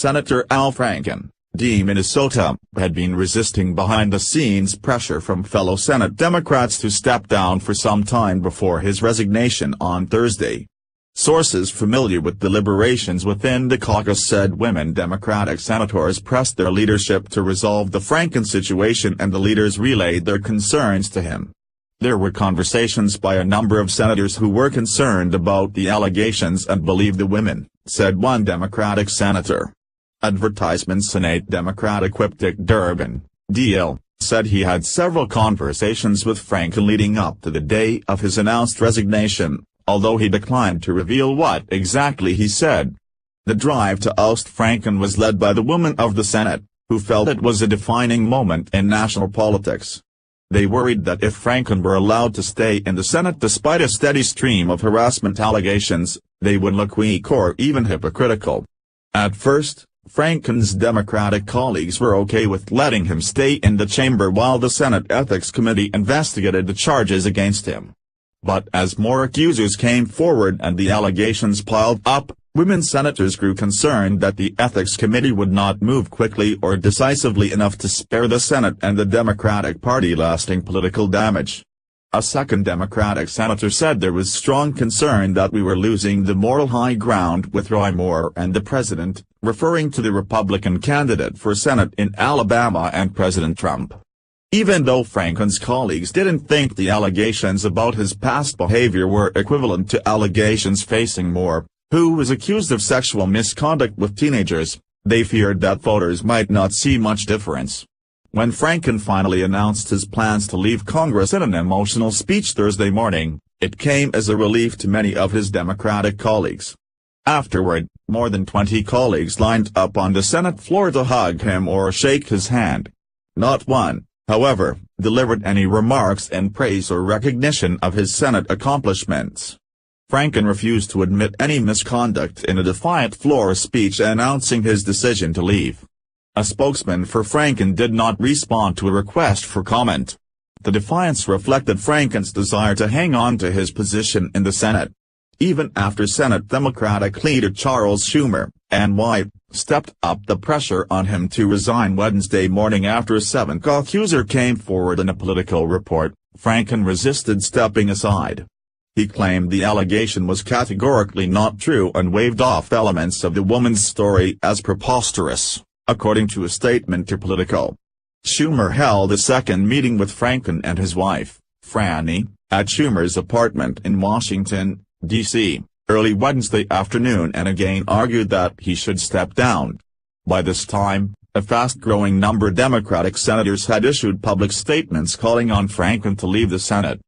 Senator Al Franken, D-Minn, had been resisting behind-the-scenes pressure from fellow Senate Democrats to step down for some time before his resignation on Thursday. Sources familiar with deliberations within the caucus said women Democratic senators pressed their leadership to resolve the Franken situation and the leaders relayed their concerns to him. There were conversations by a number of senators who were concerned about the allegations and believed the women, said one Democratic senator. Advertisement Senate Democratic Whip Dick Durbin, DL, said he had several conversations with Franken leading up to the day of his announced resignation, although he declined to reveal what exactly he said. The drive to oust Franken was led by the women of the Senate, who felt it was a defining moment in national politics. They worried that if Franken were allowed to stay in the Senate despite a steady stream of harassment allegations, they would look weak or even hypocritical. At first, Franken's Democratic colleagues were okay with letting him stay in the chamber while the Senate Ethics Committee investigated the charges against him. But as more accusers came forward and the allegations piled up, women senators grew concerned that the Ethics Committee would not move quickly or decisively enough to spare the Senate and the Democratic Party lasting political damage. A second Democratic senator said there was strong concern that we were losing the moral high ground with Roy Moore and the president, referring to the Republican candidate for Senate in Alabama and President Trump. Even though Franken's colleagues didn't think the allegations about his past behavior were equivalent to allegations facing Moore, who was accused of sexual misconduct with teenagers, they feared that voters might not see much difference. When Franken finally announced his plans to leave Congress in an emotional speech Thursday morning, it came as a relief to many of his Democratic colleagues. Afterward, more than 20 colleagues lined up on the Senate floor to hug him or shake his hand. Not one, however, delivered any remarks in praise or recognition of his Senate accomplishments. Franken refused to admit any misconduct in a defiant floor speech announcing his decision to leave. A spokesman for Franken did not respond to a request for comment. The defiance reflected Franken's desire to hang on to his position in the Senate. Even after Senate Democratic leader Charles Schumer, NY, stepped up the pressure on him to resign Wednesday morning after a seventh accuser came forward in a Politico report, Franken resisted stepping aside. He claimed the allegation was categorically not true and waved off elements of the woman's story as preposterous, according to a statement to Politico. Schumer held a second meeting with Franken and his wife, Franny, at Schumer's apartment in Washington, D.C., early Wednesday afternoon and again argued that he should step down. By this time, a fast-growing number of Democratic senators had issued public statements calling on Franken to leave the Senate.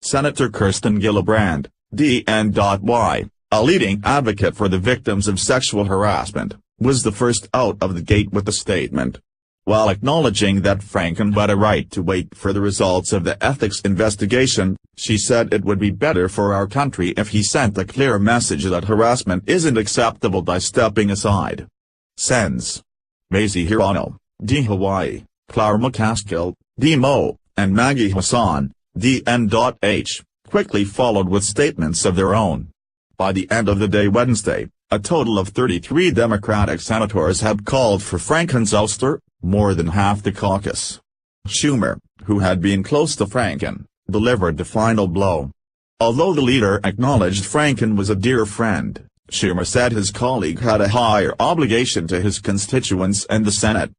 Senator Kirsten Gillibrand, D.N.Y., a leading advocate for the victims of sexual harassment, was the first out of the gate with a statement. While acknowledging that Franken had a right to wait for the results of the ethics investigation, she said it would be better for our country if he sent a clear message that harassment isn't acceptable by stepping aside. Sends. Mazie Hirano, D. Hawaii, Clara McCaskill, D. Mo, and Maggie Hassan, D.N.H., quickly followed with statements of their own. By the end of the day Wednesday, a total of 33 Democratic senators had called for Franken's ouster, more than half the caucus. Schumer, who had been close to Franken, delivered the final blow. Although the leader acknowledged Franken was a dear friend, Schumer said his colleague had a higher obligation to his constituents and the Senate.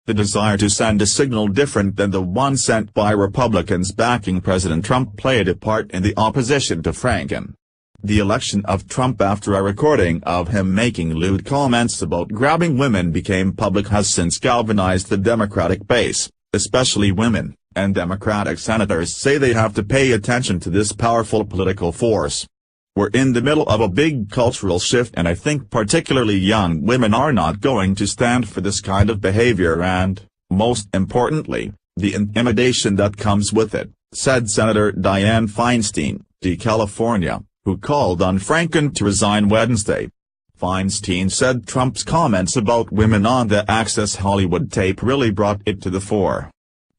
The desire to send a signal different than the one sent by Republicans backing President Trump played a part in the opposition to Franken. The election of Trump after a recording of him making lewd comments about grabbing women became public has since galvanized the Democratic base, especially women, and Democratic senators say they have to pay attention to this powerful political force. We're in the middle of a big cultural shift and I think particularly young women are not going to stand for this kind of behavior and, most importantly, the intimidation that comes with it, said Senator Dianne Feinstein, D. California, who called on Franken to resign Wednesday. Feinstein said Trump's comments about women on the Access Hollywood tape really brought it to the fore.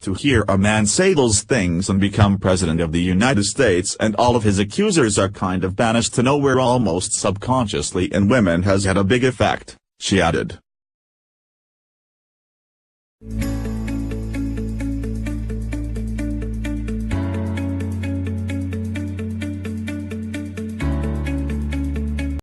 To hear a man say those things and become president of the United States and all of his accusers are kind of banished to nowhere almost subconsciously in women has had a big effect, she added. you.